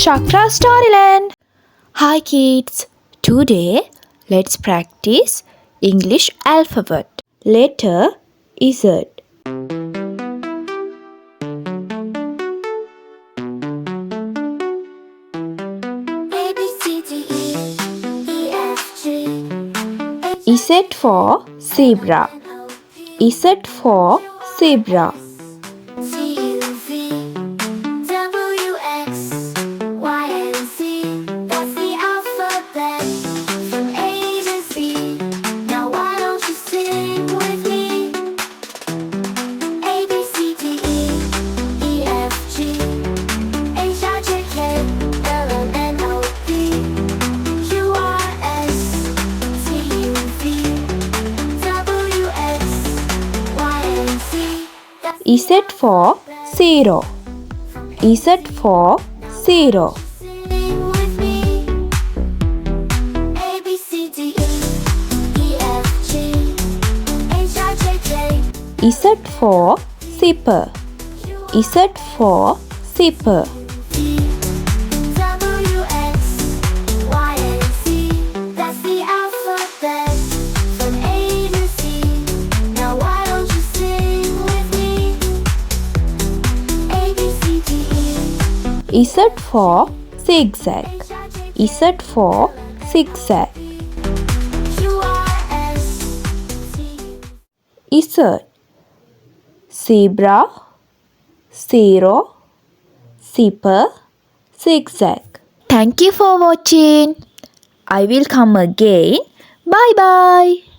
Shakra Storyland. Hi kids. Today let's practice English alphabet. Letter Z. Z for zebra. Z for zebra. Z for zero. Z for zero. Z for zipper. Z for zipper. Z for zigzag. Z for zigzag. Z. Zebra, zero, zipper, zigzag. Thank you for watching. I will come again. Bye bye.